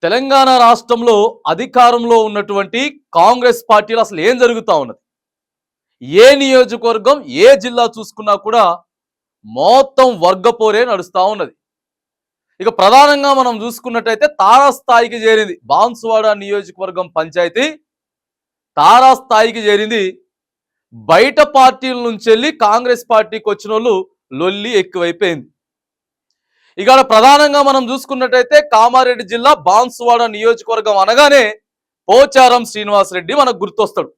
తెలంగాణ రాష్ట్రంలో అధికారంలో ఉన్నటువంటి కాంగ్రెస్ పార్టీలో అసలు ఏం జరుగుతా ఉన్నది? ఏ నియోజకవర్గం, ఏ జిల్లా చూసుకున్నా కూడా మొత్తం వర్గపోరే నడుస్తా ఉన్నది. ఇక ప్రధానంగా మనం చూసుకున్నట్టయితే తారాస్థాయికి చేరింది. బాన్సువాడ నియోజకవర్గం పంచాయతీ తారాస్థాయికి చేరింది. బయట పార్టీల నుంచి వెళ్ళి కాంగ్రెస్ పార్టీకి వచ్చిన వాళ్ళు లొల్లి ఎక్కువైపోయింది. ఇక ప్రధానంగా మనం చూసుకున్నట్టయితే కామారెడ్డి జిల్లా బాన్సువాడ నియోజకవర్గం అనగానే పోచారం శ్రీనివాసరెడ్డి మనకు గుర్తొస్తాడు.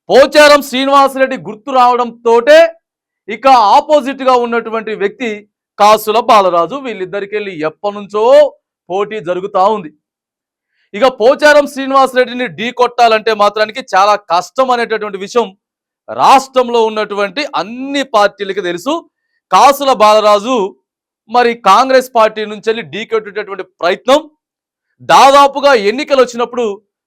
పోచారం శ్రీనివాసరెడ్డి గుర్తు రావడంతో ఇక ఆపోజిట్ గా ఉన్నటువంటి వ్యక్తి కాసుల బాలరాజు. వీళ్ళిద్దరికి వెళ్ళి ఎప్పటి నుంచో పోటీ జరుగుతూ ఉంది. ఇక పోచారం శ్రీనివాసరెడ్డిని ఢీ కొట్టాలంటే మాత్రానికి చాలా కష్టం అనేటటువంటి విషయం రాష్ట్రంలో ఉన్నటువంటి అన్ని పార్టీలకి తెలుసు. కాసుల బాలరాజు మరి కాంగ్రెస్ పార్టీ నుంచి వెళ్ళి ఢీకొట్టేటటువంటి ప్రయత్నం, దాదాపుగా ఎన్నికలు వచ్చినప్పుడు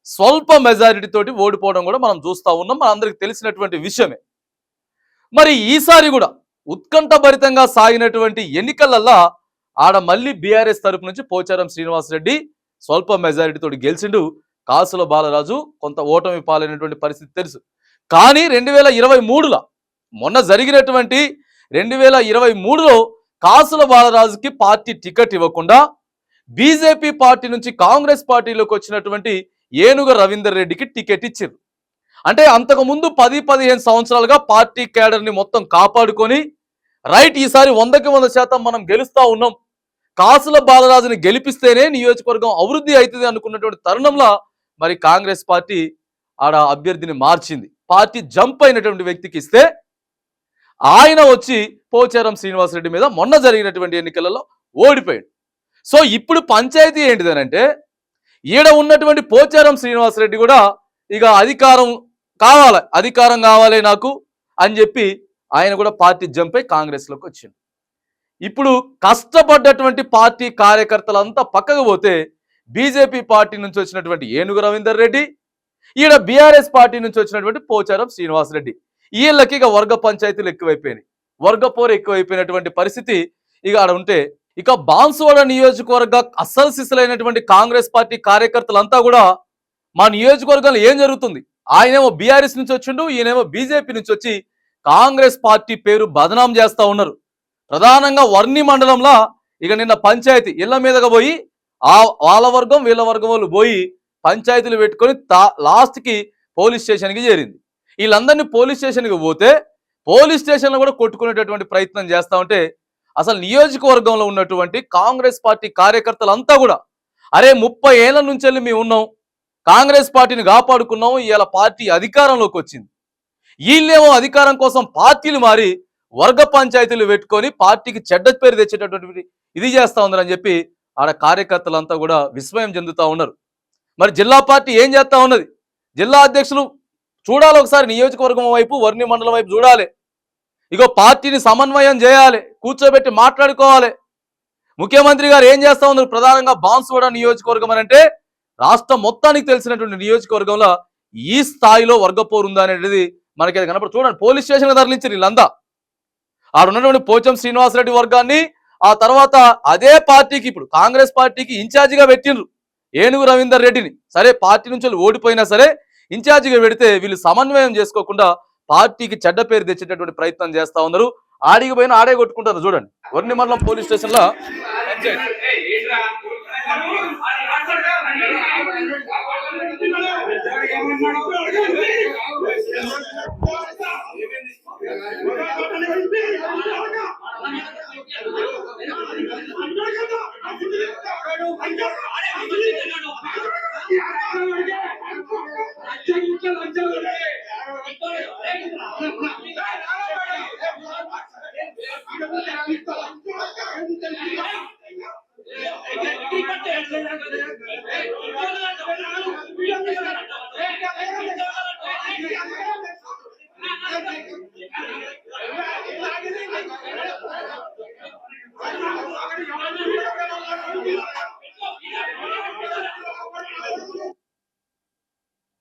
స్వల్ప మెజారిటీ తోటి ఓడిపోవడం కూడా మనం చూస్తూ ఉన్నాం. మనందరికి తెలిసినటువంటి విషయమే. మరి ఈసారి కూడా ఉత్కంఠభరితంగా సాగినటువంటి ఎన్నికలల్లా ఆడ మళ్ళీ బీఆర్ఎస్ తరపు నుంచి పోచారం శ్రీనివాసరెడ్డి స్వల్ప మెజారిటీ తోటి గెలిచిండు. కాసుల బాలరాజు కొంత ఓటమి పాలైనటువంటి పరిస్థితి తెలుసు. కానీ 2023లో మొన్న జరిగినటువంటి 2023లో కాసుల బాలరాజుకి పార్టీ టికెట్ ఇవ్వకుండా బీజేపీ పార్టీ నుంచి కాంగ్రెస్ పార్టీలోకి వచ్చినటువంటి ఏనుగ రవీందర్ రెడ్డికి టికెట్ ఇచ్చారు. అంటే అంతకుముందు 10-15 సంవత్సరాలుగా పార్టీ క్యాడర్ని మొత్తం కాపాడుకొని రైట్ ఈసారి 100% మనం గెలుస్తా ఉన్నాం, కాసుల బాలరాజుని గెలిపిస్తేనే నియోజకవర్గం అభివృద్ధి అవుతుంది అనుకున్నటువంటి తరుణంలో మరి కాంగ్రెస్ పార్టీ ఆడ అభ్యర్థిని మార్చింది. పార్టీ జంప్ అయినటువంటి వ్యక్తికి ఇస్తే ఆయన వచ్చి పోచారం శ్రీనివాసరెడ్డి మీద మొన్న జరిగినటువంటి ఎన్నికలలో ఓడిపోయాడు. సో ఇప్పుడు పంచాయతీ ఏంటిదనంటే ఈడ ఉన్నటువంటి పోచారం శ్రీనివాసరెడ్డి కూడా ఇక అధికారం కావాలి నాకు అని చెప్పి ఆయన కూడా పార్టీ జంప్ అయి కాంగ్రెస్లోకి వచ్చింది. ఇప్పుడు కష్టపడ్డటువంటి పార్టీ కార్యకర్తలంతా పక్కకు పోతే బీజేపీ పార్టీ నుంచి వచ్చినటువంటి ఏనుగు రవీందర్ రెడ్డి, ఈడ బీఆర్ఎస్ పార్టీ నుంచి వచ్చినటువంటి పోచారం శ్రీనివాసరెడ్డి, వీళ్ళకి ఇక వర్గ పంచాయతీలు ఎక్కువైపోయినాయి, వర్గపోరు ఎక్కువైపోయినటువంటి పరిస్థితి ఇక ఆడ ఉంటే, ఇక బాన్సువాడ నియోజకవర్గ అస్సలు సిసలైనటువంటి కాంగ్రెస్ పార్టీ కార్యకర్తలంతా కూడా మా నియోజకవర్గంలో ఏం జరుగుతుంది, ఆయనేమో బీఆర్ఎస్ నుంచి వచ్చిండు, ఈయనేమో బీజేపీ నుంచి వచ్చి కాంగ్రెస్ పార్టీ పేరు బదనాం చేస్తా ఉన్నారు. ప్రధానంగా వర్ణి మండలంలో ఇక నిన్న పంచాయతీ ఇళ్ల మీదగా పోయి వాళ్ళ వర్గం వీళ్ళ వర్గం వాళ్ళు పోయి పంచాయతీలు పెట్టుకొని లాస్ట్కి పోలీస్ స్టేషన్కి చేరింది. వీళ్ళందరినీ పోలీస్ స్టేషన్కి పోతే పోలీస్ స్టేషన్లో కూడా కొట్టుకునేటటువంటి ప్రయత్నం చేస్తా ఉంటే అసలు నియోజకవర్గంలో ఉన్నటువంటి కాంగ్రెస్ పార్టీ కార్యకర్తలంతా కూడా అరే 30 ఏళ్ల నుంచి వెళ్ళి మేము ఉన్నాం, కాంగ్రెస్ పార్టీని కాపాడుకున్నాం, ఇవాళ పార్టీ అధికారంలోకి వచ్చింది, వీళ్ళేమో అధికారం కోసం పార్టీలు మారి వర్గ పంచాయతీలు పెట్టుకొని పార్టీకి చెడ్డ పేరు తెచ్చేటటువంటి ఇది చేస్తా ఉందని చెప్పి ఆడ కార్యకర్తలంతా కూడా విస్మయం చెందుతూ ఉన్నారు. మరి జిల్లా పార్టీ ఏం చేస్తా ఉన్నది? జిల్లా అధ్యక్షులు చూడాలి, ఒకసారి నియోజకవర్గం వైపు వర్ణి మండలం వైపు చూడాలి, ఇగో పార్టీని సమన్వయం చేయాలి, కూర్చోబెట్టి మాట్లాడుకోవాలి. ముఖ్యమంత్రి గారు ఏం చేస్తా ఉన్నారు? ప్రధానంగా బాన్సువాడ నియోజకవర్గం అని అంటే రాష్ట్రం మొత్తానికి తెలిసినటువంటి నియోజకవర్గంలో ఈ స్థాయిలో వర్గపోరు ఉందా అనేది మనకి కనపడు. చూడండి, పోలీస్ స్టేషన్ తరలించారు వీళ్ళంతా. ఆడ ఉన్నటువంటి పోచం శ్రీనివాసరెడ్డి వర్గాన్ని ఆ తర్వాత అదే పార్టీకి ఇప్పుడు కాంగ్రెస్ పార్టీకి ఇన్ఛార్జిగా పెట్టిండ్రు ఏనుగు రవీందర్ రెడ్డిని. సరే పార్టీ నుంచి ఓడిపోయినా సరే ఇన్ఛార్జిగా పెడితే వీళ్ళు సమన్వయం చేసుకోకుండా పార్టీకి చెడ్డ పేరు తెచ్చేటటువంటి ప్రయత్నం చేస్తా ఉన్నారు. ఆడికి పోయినా ఆడే కొట్టుకుంటారు. చూడండి, వర్ణి మండలం పోలీస్ స్టేషన్ లో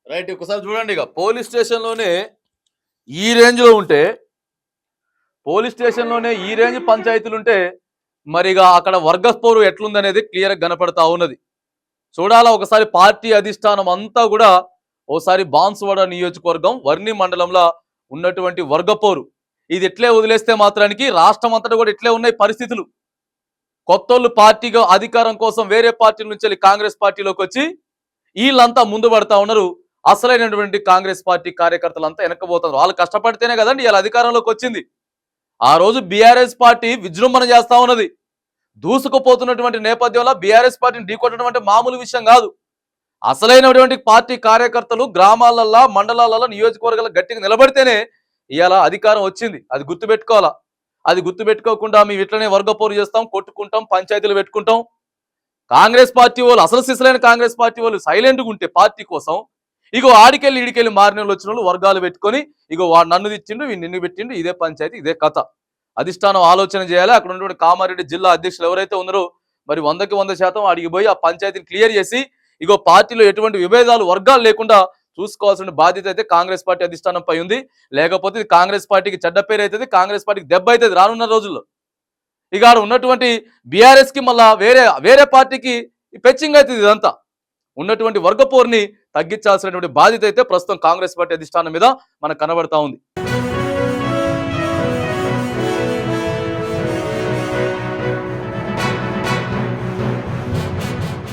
రైట్, ఒకసారి చూడండి. ఇక పోలీస్ స్టేషన్లోనే ఈ రేంజ్లో ఉంటే, పోలీస్ స్టేషన్లోనే ఈ రేంజ్ పంచాయతీలు ఉంటే మరి ఇక అక్కడ వర్గపోరు ఎట్లుందనేది క్లియర్గా కనపడతా ఉన్నది. చూడాలా ఒకసారి పార్టీ అధిష్టానం అంతా కూడా ఓసారి బాన్సువాడ నియోజకవర్గం వర్ణి మండలంలో ఉన్నటువంటి వర్గపోరు ఇది ఎట్లే వదిలేస్తే మాత్రానికి రాష్ట్రం అంతటా కూడా ఇట్లే ఉన్నాయి పరిస్థితులు. కొత్తోళ్ళు పార్టీగా అధికారం కోసం వేరే పార్టీల నుంచి వెళ్ళి కాంగ్రెస్ పార్టీలోకి వచ్చి వీళ్ళంతా ముందు పడతా ఉన్నారు. అసలైనటువంటి కాంగ్రెస్ పార్టీ కార్యకర్తలంతా వెనక్కిపోతున్నారు. వాళ్ళు కష్టపడితేనే కదండి ఇలా అధికారంలోకి వచ్చింది. ఆ రోజు బీఆర్ఎస్ పార్టీ విజృంభణ చేస్తా ఉన్నది. దూసుకుపోతున్నటువంటి నేపథ్యంలో బీఆర్ఎస్ పార్టీని ఢీకొట్టడం అంటే మామూలు విషయం కాదు. అసలైనటువంటి పార్టీ కార్యకర్తలు గ్రామాలల్లో మండలాలలో నియోజకవర్గాలు గట్టిగా నిలబడితేనే ఇవాళ అధికారం వచ్చింది. అది గుర్తుపెట్టుకోవాలా. అది గుర్తుపెట్టుకోకుండా మేము ఇట్లనే వర్గపోరు చేస్తాం, కొట్టుకుంటాం, పంచాయతీలు పెట్టుకుంటాం. కాంగ్రెస్ పార్టీ వాళ్ళు అసలు సిసలైన కాంగ్రెస్ పార్టీ వాళ్ళు సైలెంట్గా ఉంటే పార్టీ కోసం ఇగో ఆడికెళ్ళి ఈడికెళ్ళి మారిన వాళ్ళు వచ్చిన వాళ్ళు వర్గాలు పెట్టుకొని ఇగో వాడు నన్ను తెచ్చిండు వీడు నిన్ను పెట్టిండు, ఇదే పంచాయతీ ఇదే కథ. అధిష్టానం ఆలోచన చేయాలి. అక్కడ ఉన్నటువంటి కామారెడ్డి జిల్లా అధ్యక్షులు ఎవరైతే ఉన్నారో మరి 100కి 100% అడిగి పోయి ఆ పంచాయతీని క్లియర్ చేసి ఇగో పార్టీలో ఎటువంటి విభేదాలు వర్గాలు లేకుండా చూసుకోవాల్సిన బాధ్యత అయితే కాంగ్రెస్ పార్టీ అధిష్టానంపై ఉంది. లేకపోతే ఇది కాంగ్రెస్ పార్టీకి చెడ్డ పేరు అవుతుంది, కాంగ్రెస్ పార్టీకి దెబ్బ అవుతుంది రానున్న రోజుల్లో. ఇక ఆడ ఉన్నటువంటి బీఆర్ఎస్ కి మళ్ళా వేరే పార్టీకి పెచ్చింగ్ అవుతుంది. ఇదంతా ఉన్నటువంటి వర్గపోర్ని తగ్గించాల్సినటువంటి బాధ్యత అయితే ప్రస్తుతం కాంగ్రెస్ పార్టీ అధిష్టానం మీద మనకు కనబడతా ఉంది.